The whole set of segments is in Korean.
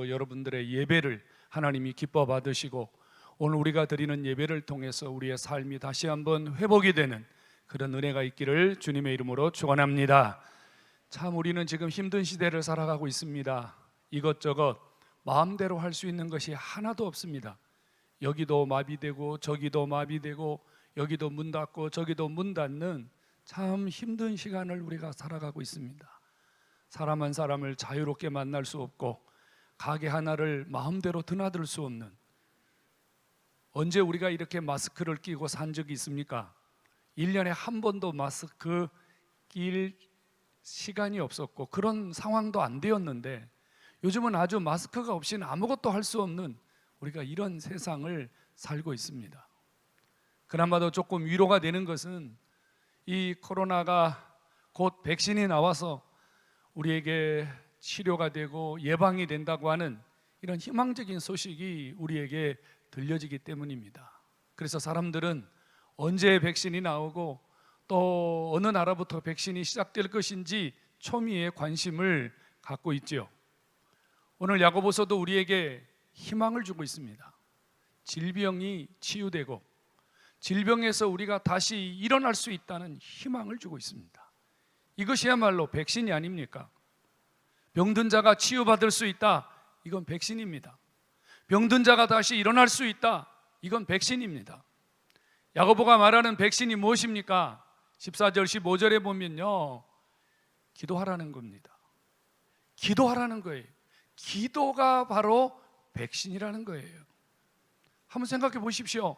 통해서 여러분들의 예배를 하나님이 기뻐 받으시고 오늘 우리가 드리는 예배를 통해서 우리의 삶이 다시 한번 회복이 되는 그런 은혜가 있기를 주님의 이름으로 축원합니다. 참 우리는 지금 힘든 시대를 살아가고 있습니다. 이것저것 마음대로 할 수 있는 것이 하나도 없습니다. 여기도 마비되고 저기도 마비되고 여기도 문 닫고 저기도 문 닫는 참 힘든 시간을 우리가 살아가고 있습니다. 사람 한 사람을 자유롭게 만날 수 없고 가게 하나를 마음대로 드나들 수 없는, 언제 우리가 이렇게 마스크를 끼고 산 적이 있습니까? 1년에 한 번도 마스크 낄 시간이 없었고 그런 상황도 안 되었는데 요즘은 아주 마스크가 없이는 아무것도 할 수 없는 우리가 이런 세상을 살고 있습니다. 그나마도 조금 위로가 되는 것은 이 코로나가 곧 백신이 나와서 우리에게 치료가 되고 예방이 된다고 하는 이런 희망적인 소식이 우리에게 들려지기 때문입니다. 그래서 사람들은 언제 백신이 나오고 또 어느 나라부터 백신이 시작될 것인지 초미의 관심을 갖고 있지요. 오늘 야고보서도 우리에게 희망을 주고 있습니다. 질병이 치유되고 질병에서 우리가 다시 일어날 수 있다는 희망을 주고 있습니다. 이것이야말로 백신이 아닙니까? 병든 자가 치유받을 수 있다, 이건 백신입니다. 병든 자가 다시 일어날 수 있다, 이건 백신입니다. 야고보가 말하는 백신이 무엇입니까? 14절 15절에 보면요, 기도하라는 겁니다. 기도하라는 거예요. 기도가 바로 백신이라는 거예요. 한번 생각해 보십시오.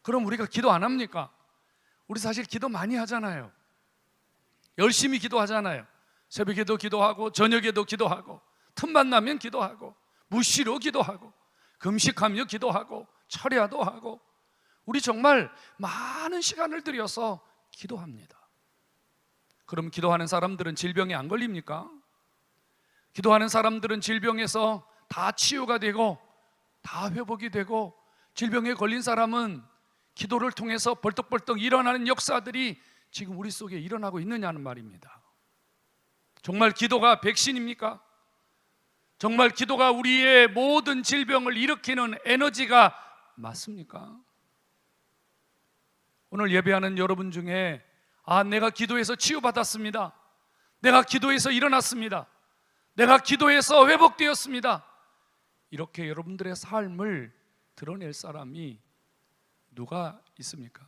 그럼 우리가 기도 안 합니까? 우리 사실 기도 많이 하잖아요. 열심히 기도하잖아요. 새벽에도 기도하고 저녁에도 기도하고 틈만 나면 기도하고 무시로 기도하고 금식하며 기도하고 철야도 하고 우리 정말 많은 시간을 들여서 기도합니다. 그럼 기도하는 사람들은 질병에 안 걸립니까? 기도하는 사람들은 질병에서 다 치유가 되고 다 회복이 되고 질병에 걸린 사람은 기도를 통해서 벌떡벌떡 일어나는 역사들이 지금 우리 속에 일어나고 있느냐는 말입니다. 정말 기도가 백신입니까? 정말 기도가 우리의 모든 질병을 일으키는 에너지가 맞습니까? 오늘 예배하는 여러분 중에 내가 기도해서 치유받았습니다, 내가 기도해서 일어났습니다, 내가 기도해서 회복되었습니다, 이렇게 여러분들의 삶을 드러낼 사람이 누가 있습니까?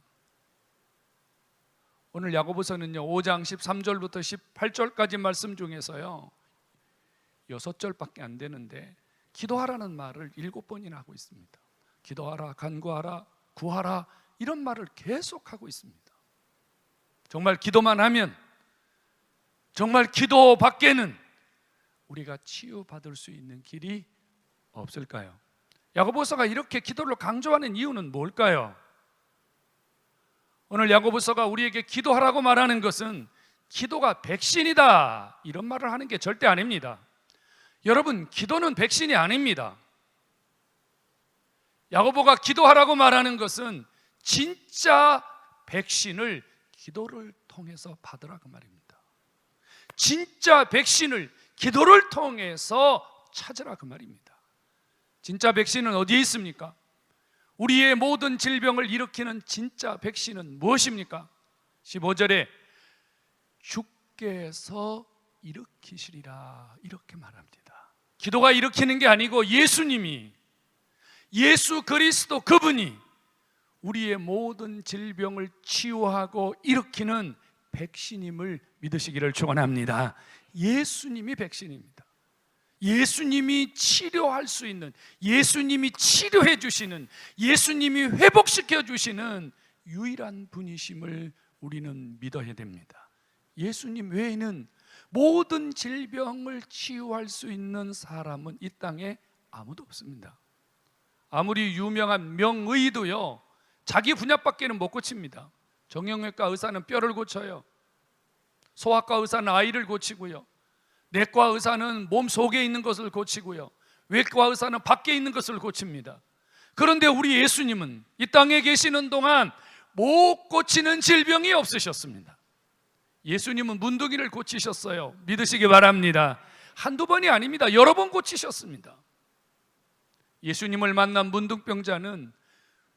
오늘 야고보서는요 5장 13절부터 18절까지 말씀 중에서요 6절밖에 안 되는데 기도하라는 말을 7번이나 하고 있습니다. 기도하라, 간구하라, 구하라, 이런 말을 계속하고 있습니다. 정말 기도만 하면, 정말 기도 밖에는 우리가 치유받을 수 있는 길이 없을까요? 야고보서가 이렇게 기도를 강조하는 이유는 뭘까요? 오늘 야고보서가 우리에게 기도하라고 말하는 것은 기도가 백신이다, 이런 말을 하는 게 절대 아닙니다. 여러분, 기도는 백신이 아닙니다. 야고보가 기도하라고 말하는 것은 진짜 백신을 기도를 통해서 받으라 그 말입니다. 진짜 백신을 기도를 통해서 찾으라 그 말입니다. 진짜 백신은 어디에 있습니까? 우리의 모든 질병을 일으키는 진짜 백신은 무엇입니까? 15절에 주께서 일으키시리라, 이렇게 말합니다. 기도가 일으키는 게 아니고 예수님이, 예수 그리스도 그분이 우리의 모든 질병을 치유하고 일으키는 백신임을 믿으시기를 축원합니다. 예수님이 백신입니다. 예수님이 치료할 수 있는, 예수님이 치료해 주시는, 예수님이 회복시켜 주시는 유일한 분이심을 우리는 믿어야 됩니다. 예수님 외에는 모든 질병을 치유할 수 있는 사람은 이 땅에 아무도 없습니다. 아무리 유명한 명의도요 자기 분야밖에는 못 고칩니다. 정형외과 의사는 뼈를 고쳐요. 소아과 의사는 아이를 고치고요. 내과 의사는 몸 속에 있는 것을 고치고요. 외과 의사는 밖에 있는 것을 고칩니다. 그런데 우리 예수님은 이 땅에 계시는 동안 못 고치는 질병이 없으셨습니다. 예수님은 문둥이를 고치셨어요. 믿으시기 바랍니다. 한두 번이 아닙니다. 여러 번 고치셨습니다. 예수님을 만난 문둥병자는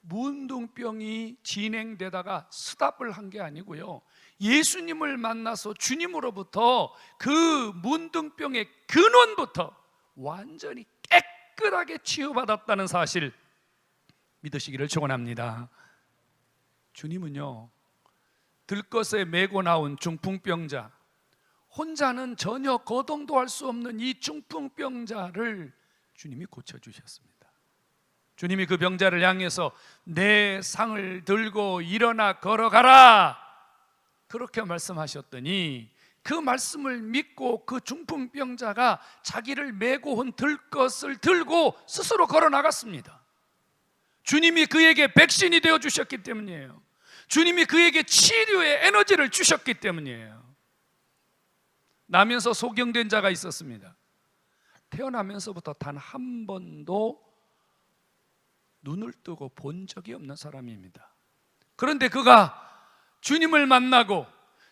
문둥병이 진행되다가 스탑을 한 게 아니고요, 예수님을 만나서 주님으로부터 그 문둥병의 근원부터 완전히 깨끗하게 치유받았다는 사실 믿으시기를 축원합니다. 주님은요, 들것에 메고 나온 중풍병자, 혼자는 전혀 거동도 할 수 없는 이 중풍병자를 주님이 고쳐주셨습니다. 주님이 그 병자를 향해서 내 상을 들고 일어나 걸어가라, 그렇게 말씀하셨더니 그 말씀을 믿고 그 중풍병자가 자기를 메고 온 들것을 들고 스스로 걸어 나갔습니다. 주님이 그에게 백신이 되어 주셨기 때문이에요. 주님이 그에게 치료의 에너지를 주셨기 때문이에요. 나면서 소경된 자가 있었습니다. 태어나면서부터 단 한 번도 눈을 뜨고 본 적이 없는 사람입니다. 그런데 그가 주님을 만나고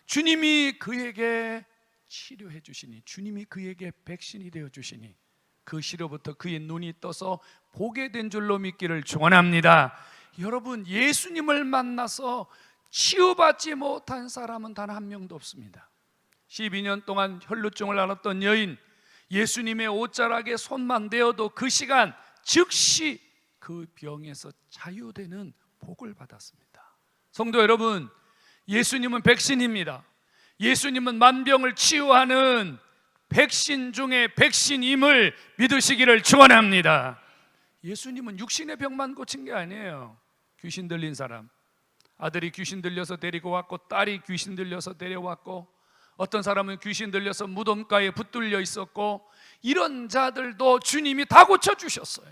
주님이 그에게 치료해 주시니, 주님이 그에게 백신이 되어 주시니 그 시로부터 그의 눈이 떠서 보게 된 줄로 믿기를 축원합니다. 여러분, 예수님을 만나서 치유받지 못한 사람은 단 한 명도 없습니다. 12년 동안 혈루증을 앓았던 여인, 예수님의 옷자락에 손만 대어도 그 시간 즉시 그 병에서 자유되는 복을 받았습니다. 성도 여러분, 예수님은 백신입니다. 예수님은 만병을 치유하는 백신 중에 백신임을 믿으시기를 축원합니다. 예수님은 육신의 병만 고친 게 아니에요. 귀신 들린 사람, 아들이 귀신 들려서 데리고 왔고, 딸이 귀신 들려서 데려왔고, 어떤 사람은 귀신 들려서 무덤가에 붙들려 있었고, 이런 자들도 주님이 다 고쳐주셨어요.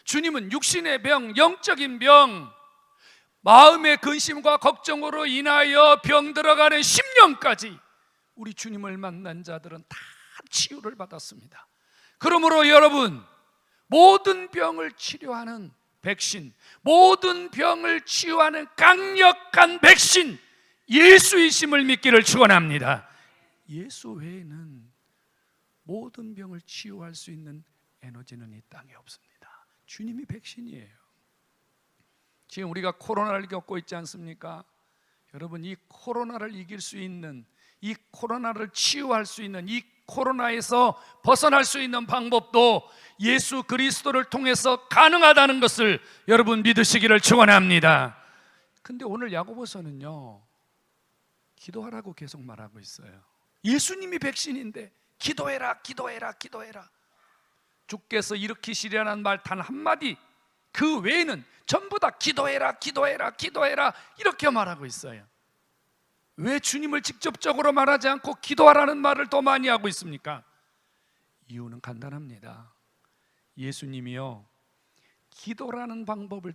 주님은 육신의 병, 영적인 병, 마음의 근심과 걱정으로 인하여 병 들어가는 심령까지 우리 주님을 만난 자들은 다 치유를 받았습니다. 그러므로 여러분, 모든 병을 치료하는 백신, 모든 병을 치유하는 강력한 백신 예수이심을 믿기를 축원합니다. 예수 외에는 모든 병을 치유할 수 있는 에너지는 이 땅에 없습니다. 주님이 백신이에요. 지금 우리가 코로나를 겪고 있지 않습니까? 여러분, 이 코로나를 이길 수 있는, 이 코로나를 치유할 수 있는, 이 코로나에서 벗어날 수 있는 방법도 예수 그리스도를 통해서 가능하다는 것을 여러분 믿으시기를 축원합니다. 근데 오늘 야고보서는요, 기도하라고 계속 말하고 있어요. 예수님이 백신인데 기도해라, 기도해라, 기도해라. 주께서 일으키시려는 말 단 한마디 그 외에는 전부 다 기도해라, 기도해라, 기도해라 이렇게 말하고 있어요. 왜 주님을 직접적으로 말하지 않고 기도하라는 말을 더 많이 하고 있습니까? 이유는 간단합니다. 예수님이요, 기도라는 방법을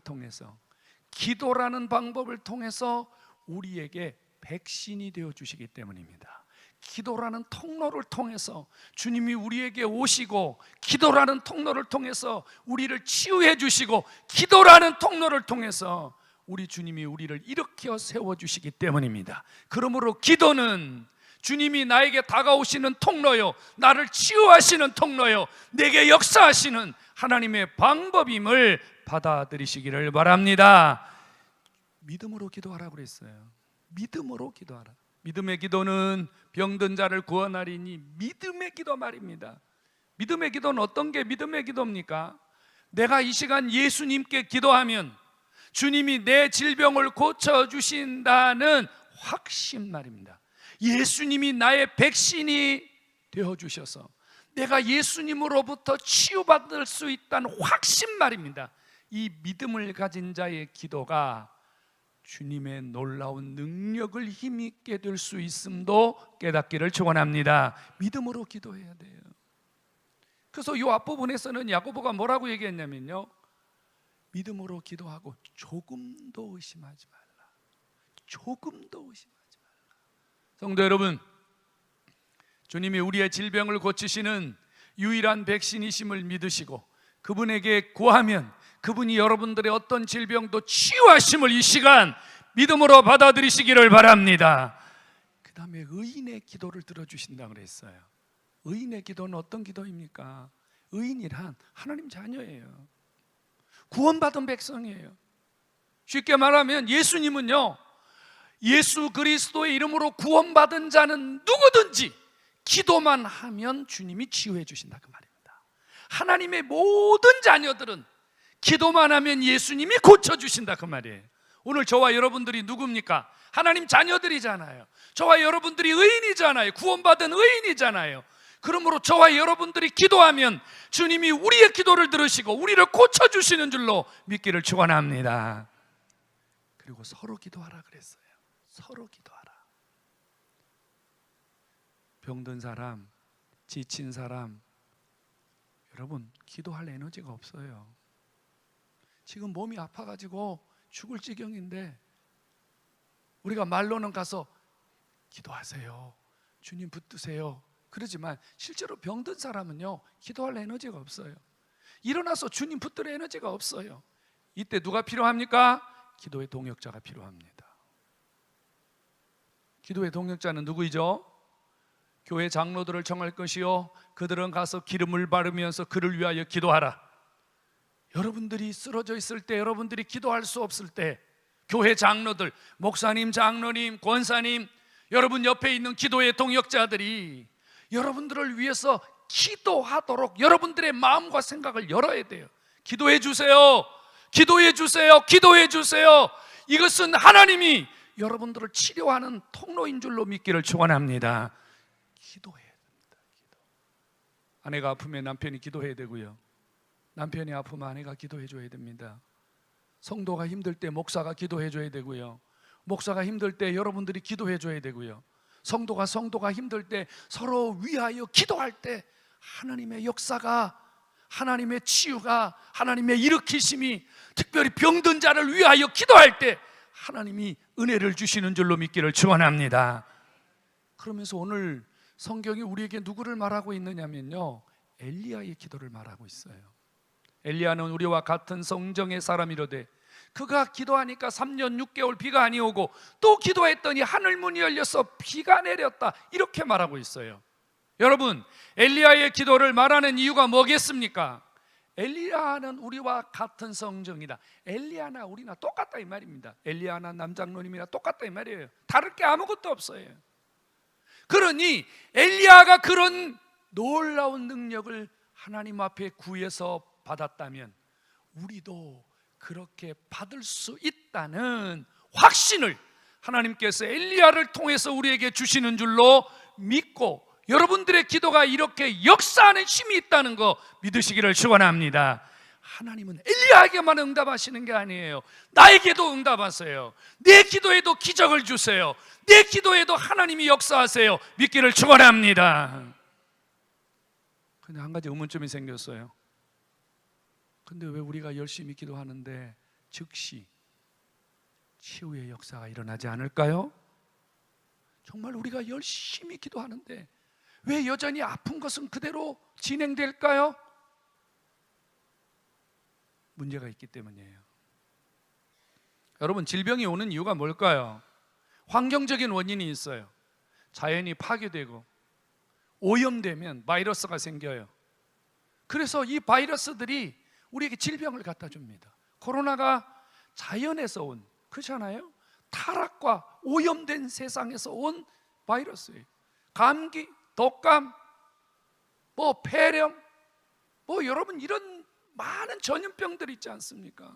통해서 우리에게 백신이 되어 주시기 때문입니다. 기도라는 통로를 통해서 주님이 우리에게 오시고, 기도라는 통로를 통해서 우리를 치유해 주시고, 기도라는 통로를 통해서 우리 주님이 우리를 일으켜 세워주시기 때문입니다. 그러므로 기도는 주님이 나에게 다가오시는 통로요, 나를 치유하시는 통로요, 내게 역사하시는 하나님의 방법임을 받아들이시기를 바랍니다. 믿음으로 기도하라고 그랬어요. 믿음으로 기도하라. 믿음의 기도는 병든 자를 구원하리니, 믿음의 기도 말입니다. 믿음의 기도는 어떤 게 믿음의 기도입니까? 내가 이 시간 예수님께 기도하면 주님이 내 질병을 고쳐주신다는 확신 말입니다. 예수님이 나의 백신이 되어주셔서 내가 예수님으로부터 치유받을 수 있다는 확신 말입니다. 이 믿음을 가진 자의 기도가 주님의 놀라운 능력을 힘있게 될 수 있음도 깨닫기를 축원합니다. 믿음으로 기도해야 돼요. 그래서 이 앞부분에서는 야고보가 뭐라고 얘기했냐면요, 믿음으로 기도하고 조금도 의심하지 말라. 조금도 의심하지 말라. 성도 여러분, 주님이 우리의 질병을 고치시는 유일한 백신이심을 믿으시고 그분에게 구하면 그분이 여러분들의 어떤 질병도 치유하심을 이 시간 믿음으로 받아들이시기를 바랍니다. 그 다음에 의인의 기도를 들어주신다고 그랬어요. 의인의 기도는 어떤 기도입니까? 의인이란 하나님 자녀예요. 구원받은 백성이에요. 쉽게 말하면 예수님은요, 예수 그리스도의 이름으로 구원받은 자는 누구든지 기도만 하면 주님이 치유해 주신다, 그 말입니다. 하나님의 모든 자녀들은 기도만 하면 예수님이 고쳐주신다, 그 말이에요. 오늘 저와 여러분들이 누굽니까? 하나님 자녀들이잖아요. 저와 여러분들이 의인이잖아요. 구원받은 의인이잖아요. 그러므로 저와 여러분들이 기도하면 주님이 우리의 기도를 들으시고 우리를 고쳐주시는 줄로 믿기를 축원합니다. 그리고 서로 기도하라 그랬어요. 서로 기도하라. 병든 사람, 지친 사람, 여러분 기도할 에너지가 없어요. 지금 몸이 아파가지고 죽을 지경인데 우리가 말로는 가서 기도하세요, 주님 붙드세요, 그러지만 실제로 병든 사람은요 기도할 에너지가 없어요. 일어나서 주님 붙들 에너지가 없어요. 이때 누가 필요합니까? 기도의 동역자가 필요합니다. 기도의 동역자는 누구이죠? 교회 장로들을 정할 것이요 그들은 가서 기름을 바르면서 그를 위하여 기도하라. 여러분들이 쓰러져 있을 때, 여러분들이 기도할 수 없을 때 교회 장로들, 목사님, 장로님, 권사님, 여러분 옆에 있는 기도의 동역자들이 여러분들을 위해서 기도하도록 여러분들의 마음과 생각을 열어야 돼요. 기도해 주세요, 기도해 주세요, 기도해 주세요. 이것은 하나님이 여러분들을 치료하는 통로인 줄로 믿기를 축원합니다. 기도해야 됩니다. 기도. 아내가 아프면 남편이 기도해야 되고요, 남편이 아프면 아내가 기도해 줘야 됩니다. 성도가 힘들 때 목사가 기도해 줘야 되고요, 목사가 힘들 때 여러분들이 기도해 줘야 되고요, 성도가 힘들 때 서로 위하여 기도할 때 하나님의 역사가, 하나님의 치유가, 하나님의 일으키심이, 특별히 병든 자를 위하여 기도할 때 하나님이 은혜를 주시는 줄로 믿기를 축원합니다. 그러면서 오늘 성경이 우리에게 누구를 말하고 있느냐면요, 엘리야의 기도를 말하고 있어요. 엘리야는 우리와 같은 성정의 사람이로되 그가 기도하니까 3년 6개월 비가 아니 오고 또 기도했더니 하늘 문이 열려서 비가 내렸다, 이렇게 말하고 있어요. 여러분, 엘리야의 기도를 말하는 이유가 뭐겠습니까? 엘리야는 우리와 같은 성정이다. 엘리야나 우리나 똑같다 이 말입니다. 엘리야나 남장로님이나 똑같다 이 말이에요. 다를 게 아무것도 없어요. 그러니 엘리야가 그런 놀라운 능력을 하나님 앞에 구해서 받았다면 우리도 그렇게 받을 수 있다는 확신을 하나님께서 엘리야를 통해서 우리에게 주시는 줄로 믿고, 여러분들의 기도가 이렇게 역사하는 힘이 있다는 거 믿으시기를 축원합니다. 하나님은 엘리야에게만 응답하시는 게 아니에요. 나에게도 응답하세요. 내 기도에도 기적을 주세요. 내 기도에도 하나님이 역사하세요. 믿기를 축원합니다. 근데 한 가지 의문점이 생겼어요. 근데 왜 우리가 열심히 기도하는데 즉시 치유의 역사가 일어나지 않을까요? 정말 우리가 열심히 기도하는데 왜 여전히 아픈 것은 그대로 진행될까요? 문제가 있기 때문이에요. 여러분, 질병이 오는 이유가 뭘까요? 환경적인 원인이 있어요. 자연이 파괴되고 오염되면 바이러스가 생겨요. 그래서 이 바이러스들이 우리에게 질병을 갖다 줍니다. 코로나가 자연에서 온, 그렇잖아요? 타락과 오염된 세상에서 온 바이러스예요. 감기, 독감, 폐렴, 여러분 이런 많은 전염병들 있지 않습니까?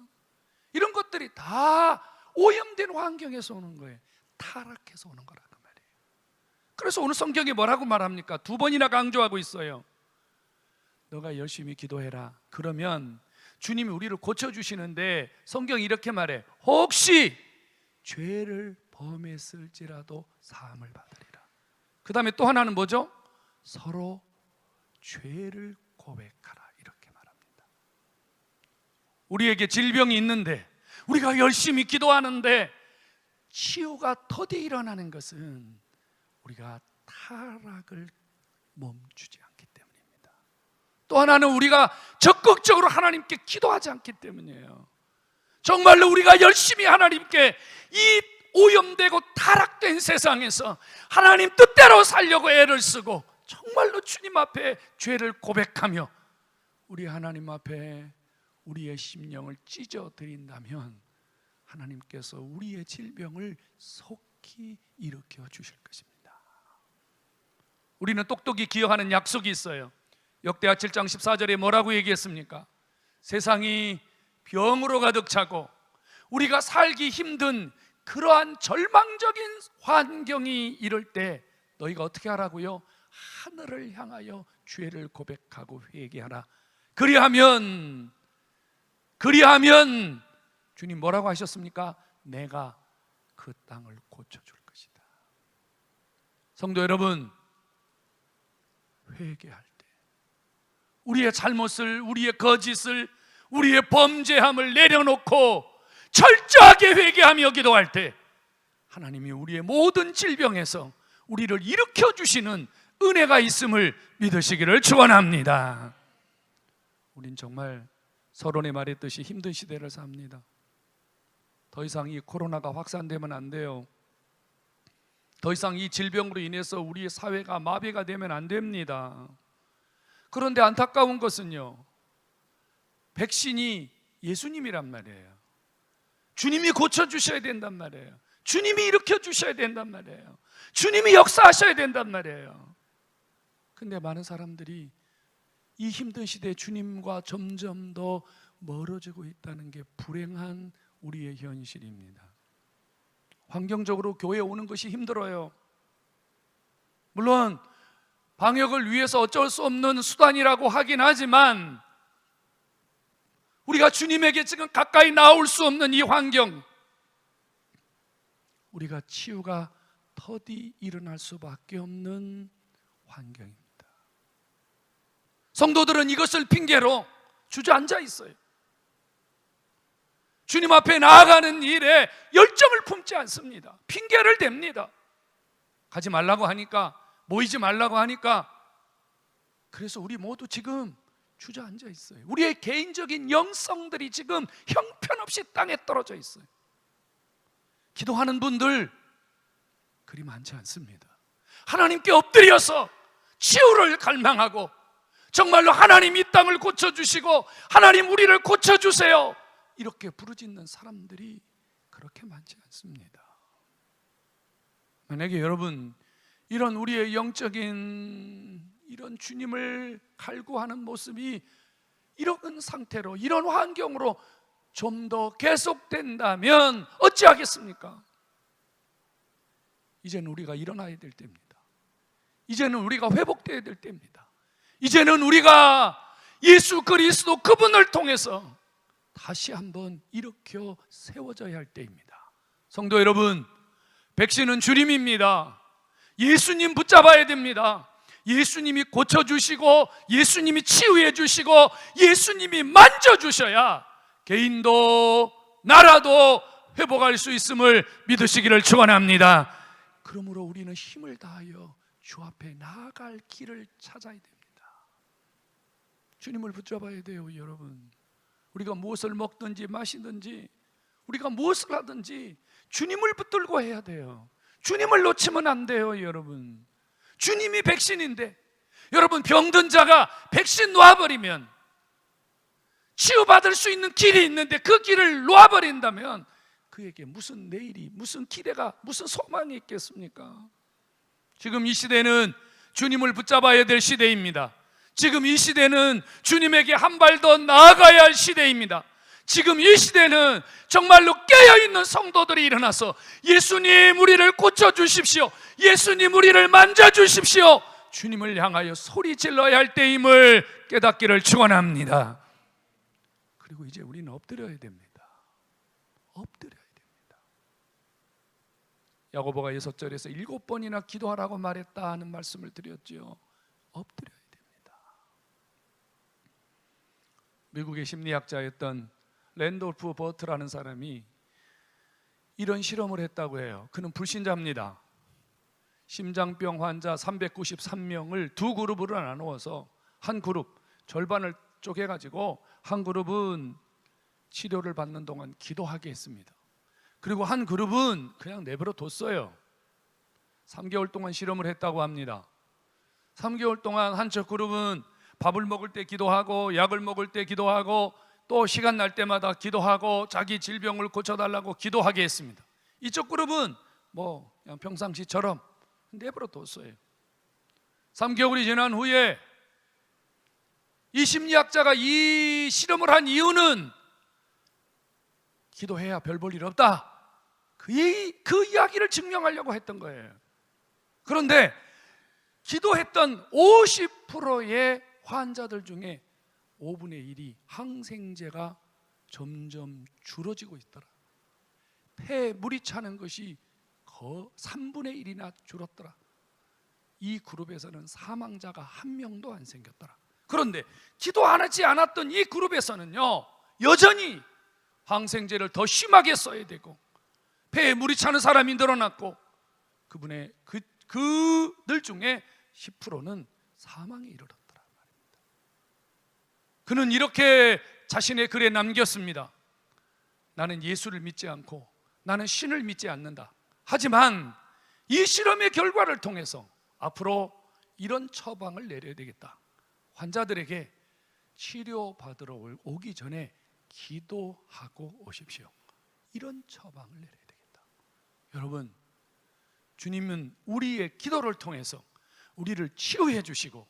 이런 것들이 다 오염된 환경에서 오는 거예요. 타락해서 오는 거란 말이에요. 그래서 오늘 성경이 뭐라고 말합니까? 2번이나 강조하고 있어요. 너가 열심히 기도해라. 그러면 주님이 우리를 고쳐주시는데 성경이 이렇게 말해. 혹시 죄를 범했을지라도 사함을 받으리라. 그 다음에 또 하나는 뭐죠? 서로 죄를 고백하라, 이렇게 말합니다. 우리에게 질병이 있는데 우리가 열심히 기도하는데 치유가 더디 일어나는 것은 우리가 타락을 멈추지 않기 때문입니다. 또 하나는 우리가 적극적으로 하나님께 기도하지 않기 때문이에요. 정말로 우리가 열심히 하나님께 이 오염되고 타락된 세상에서 하나님 뜻대로 살려고 애를 쓰고 정말로 주님 앞에 죄를 고백하며 우리 하나님 앞에 우리의 심령을 찢어 드린다면 하나님께서 우리의 질병을 속히 일으켜 주실 것입니다. 우리는 똑똑히 기억하는 약속이 있어요. 역대하 7장 14절에 뭐라고 얘기했습니까? 세상이 병으로 가득 차고 우리가 살기 힘든 그러한 절망적인 환경이 이럴 때 너희가 어떻게 하라고요? 하늘을 향하여 죄를 고백하고 회개하라. 그리하면 주님 뭐라고 하셨습니까? 내가 그 땅을 고쳐줄 것이다. 성도 여러분, 회개할 때 우리의 잘못을, 우리의 거짓을, 우리의 범죄함을 내려놓고 철저하게 회개하며 기도할 때 하나님이 우리의 모든 질병에서 우리를 일으켜 주시는 은혜가 있음을 믿으시기를 축원합니다. 우린 정말 서론에 말했듯이 힘든 시대를 삽니다. 더 이상 이 코로나가 확산되면 안 돼요. 더 이상 이 질병으로 인해서 우리 사회가 마비가 되면 안 됩니다. 그런데 안타까운 것은요, 백신이 예수님이란 말이에요. 주님이 고쳐주셔야 된단 말이에요. 주님이 일으켜 주셔야 된단 말이에요. 주님이 역사하셔야 된단 말이에요. 근데 많은 사람들이 이 힘든 시대에 주님과 점점 더 멀어지고 있다는 게 불행한 우리의 현실입니다. 환경적으로 교회에 오는 것이 힘들어요. 물론 방역을 위해서 어쩔 수 없는 수단이라고 하긴 하지만 우리가 주님에게 지금 가까이 나올 수 없는 이 환경, 우리가 치유가 더디 일어날 수밖에 없는 환경입니다. 성도들은 이것을 핑계로 주저앉아 있어요. 주님 앞에 나아가는 일에 열정을 품지 않습니다. 핑계를 댑니다. 가지 말라고 하니까, 모이지 말라고 하니까. 그래서 우리 모두 지금 주저앉아 있어요. 우리의 개인적인 영성들이 지금 형편없이 땅에 떨어져 있어요. 기도하는 분들 그리 많지 않습니다. 하나님께 엎드려서 치유를 갈망하고 정말로 하나님 이 땅을 고쳐주시고 하나님 우리를 고쳐주세요, 이렇게 부르짖는 사람들이 그렇게 많지 않습니다. 만약에 여러분 이런 우리의 영적인 이런 주님을 갈구하는 모습이 이런 상태로, 이런 환경으로 좀 더 계속된다면 어찌하겠습니까? 이제는 우리가 일어나야 될 때입니다. 이제는 우리가 회복되어야 될 때입니다. 이제는 우리가 예수 그리스도 그분을 통해서 다시 한번 일으켜 세워져야 할 때입니다. 성도 여러분, 백신은 주님입니다. 예수님 붙잡아야 됩니다. 예수님이 고쳐주시고 예수님이 치유해 주시고 예수님이 만져주셔야 개인도 나라도 회복할 수 있음을 믿으시기를 축원합니다. 그러므로 우리는 힘을 다하여 주 앞에 나아갈 길을 찾아야 됩니다. 주님을 붙잡아야 돼요. 여러분, 우리가 무엇을 먹든지 마시든지 우리가 무엇을 하든지 주님을 붙들고 해야 돼요. 주님을 놓치면 안 돼요. 여러분, 주님이 백신인데, 여러분 병든 자가 백신 놓아버리면, 치유받을 수 있는 길이 있는데 그 길을 놓아버린다면 그에게 무슨 내일이, 무슨 기대가, 무슨 소망이 있겠습니까? 지금 이 시대는 주님을 붙잡아야 될 시대입니다. 지금 이 시대는 주님에게 한 발 더 나아가야 할 시대입니다. 지금 이 시대는 정말로 깨어있는 성도들이 일어나서 예수님 우리를 고쳐주십시오, 예수님 우리를 만져주십시오, 주님을 향하여 소리 질러야 할 때임을 깨닫기를 축원합니다. 그리고 이제 우리는 엎드려야 됩니다. 엎드려야 됩니다. 야고보가 6절에서 7번이나 기도하라고 말했다 하는 말씀을 드렸죠. 엎드려야 됩니다. 미국의 심리학자였던 랜돌프 버트라는 사람이 이런 실험을 했다고 해요. 그는 불신자입니다. 심장병 환자 393명을 두 그룹으로 나누어서 한 그룹 절반을 쪼개가지고 한 그룹은 치료를 받는 동안 기도하게 했습니다. 그리고 한 그룹은 그냥 내버려 뒀어요. 3개월 동안 실험을 했다고 합니다. 3개월 동안 한쪽 그룹은 밥을 먹을 때 기도하고 약을 먹을 때 기도하고 또 시간 날 때마다 기도하고 자기 질병을 고쳐달라고 기도하게 했습니다. 이쪽 그룹은 그냥 평상시처럼 내버려 뒀어요. 3개월이 지난 후에 이 심리학자가 이 실험을 한 이유는 기도해야 별 볼 일 없다, 그 이야기를 증명하려고 했던 거예요. 그런데 기도했던 50%의 환자들 중에 5분의 1이 항생제가 점점 줄어지고 있더라. 폐에 물이 차는 것이 3분의 1이나 줄었더라. 이 그룹에서는 사망자가 한 명도 안 생겼더라. 그런데 기도하지 않았던 이 그룹에서는요, 여전히 항생제를 더 심하게 써야 되고 폐에 물이 차는 사람이 늘어났고 그들 중에 10%는 사망에 이르렀더라 말입니다. 그는 이렇게 자신의 글에 남겼습니다. 나는 예수를 믿지 않고 나는 신을 믿지 않는다. 하지만 이 실험의 결과를 통해서 앞으로 이런 처방을 내려야 되겠다. 환자들에게 치료받으러 오기 전에 기도하고 오십시오. 이런 처방을 내려야 되겠다. 여러분, 주님은 우리의 기도를 통해서 우리를 치유해 주시고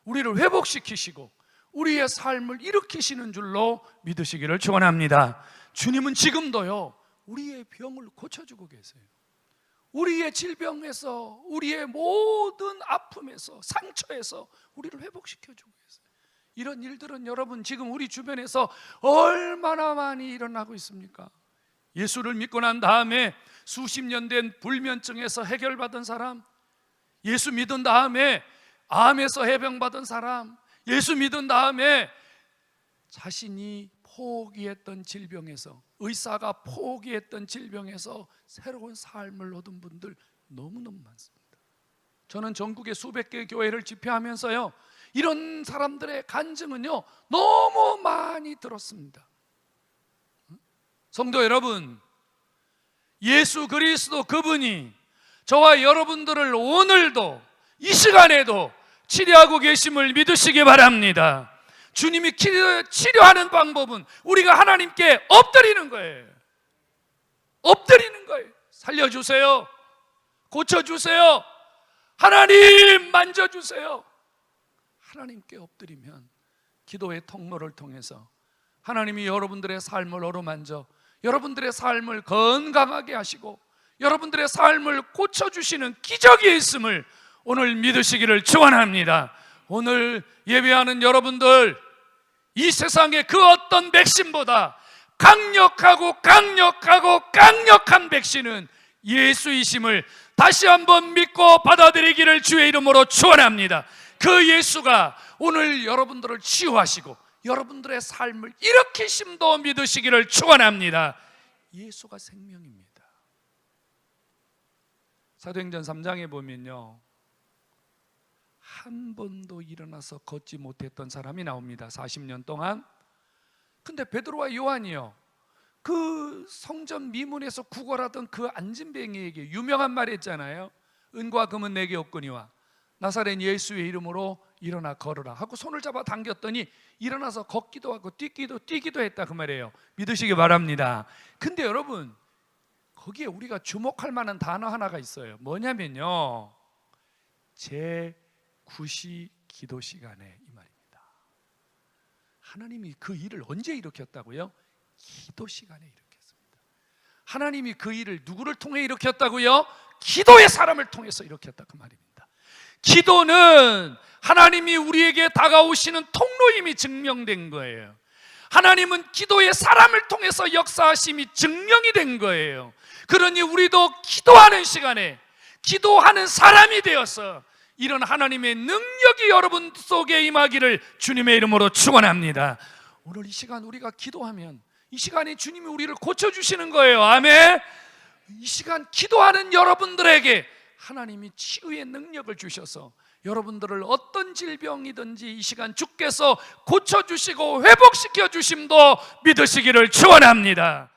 우리를 회복시키시고 우리의 삶을 일으키시는 줄로 믿으시기를 축원합니다. 주님은 지금도요, 우리의 병을 고쳐주고 계세요. 우리의 질병에서, 우리의 모든 아픔에서, 상처에서 우리를 회복시켜주고 계세요. 이런 일들은 여러분 지금 우리 주변에서 얼마나 많이 일어나고 있습니까? 예수를 믿고 난 다음에 수십 년 된 불면증에서 해결받은 사람, 예수 믿은 다음에 암에서 해병받은 사람, 예수 믿은 다음에 자신이 포기했던 질병에서, 의사가 포기했던 질병에서 새로운 삶을 얻은 분들 너무너무 많습니다. 저는 전국의 수백 개의 교회를 집회하면서요, 이런 사람들의 간증은요 너무 많이 들었습니다. 성도 여러분, 예수 그리스도 그분이 저와 여러분들을 오늘도 이 시간에도 치료하고 계심을 믿으시기 바랍니다. 주님이 치료하는 방법은 우리가 하나님께 엎드리는 거예요. 엎드리는 거예요. 살려주세요, 고쳐주세요, 하나님 만져주세요. 하나님께 엎드리면 기도의 통로를 통해서 하나님이 여러분들의 삶을 어루만져 여러분들의 삶을 건강하게 하시고 여러분들의 삶을 고쳐주시는 기적이 있음을 오늘 믿으시기를 축원합니다. 오늘 예배하는 여러분들, 이 세상의 그 어떤 백신보다 강력한 백신은 예수이심을 다시 한번 믿고 받아들이기를 주의 이름으로 축원합니다. 그 예수가 오늘 여러분들을 치유하시고 여러분들의 삶을 일으키심도 믿으시기를 축원합니다. 예수가 생명입니다. 사도행전 3장에 보면요, 한 번도 일어나서 걷지 못했던 사람이 나옵니다. 40년 동안. 근데 베드로와 요한이요, 그 성전 미문에서 구걸하던 그 안진뱅이에게 유명한 말 했잖아요. 은과 금은 내게 없거니와 나사렛 예수의 이름으로 일어나 걸어라 하고 손을 잡아 당겼더니 일어나서 걷기도 하고 뛰기도 했다, 그 말이에요. 믿으시기 바랍니다. 근데 여러분, 거기에 우리가 주목할 만한 단어 하나가 있어요. 뭐냐면요, 제9시 기도 시간에, 이 말입니다. 하나님이 그 일을 언제 일으켰다고요? 기도 시간에 일으켰습니다. 하나님이 그 일을 누구를 통해 일으켰다고요? 기도의 사람을 통해서 일으켰다, 그 말입니다. 기도는 하나님이 우리에게 다가오시는 통로임이 증명된 거예요. 하나님은 기도의 사람을 통해서 역사하심이 증명이 된 거예요. 그러니 우리도 기도하는 시간에 기도하는 사람이 되어서 이런 하나님의 능력이 여러분 속에 임하기를 주님의 이름으로 축원합니다. 오늘 이 시간 우리가 기도하면 이 시간에 주님이 우리를 고쳐주시는 거예요. 아멘. 이 시간 기도하는 여러분들에게 하나님이 치유의 능력을 주셔서 여러분들을 어떤 질병이든지 이 시간 주께서 고쳐주시고 회복시켜 주심도 믿으시기를 축원합니다.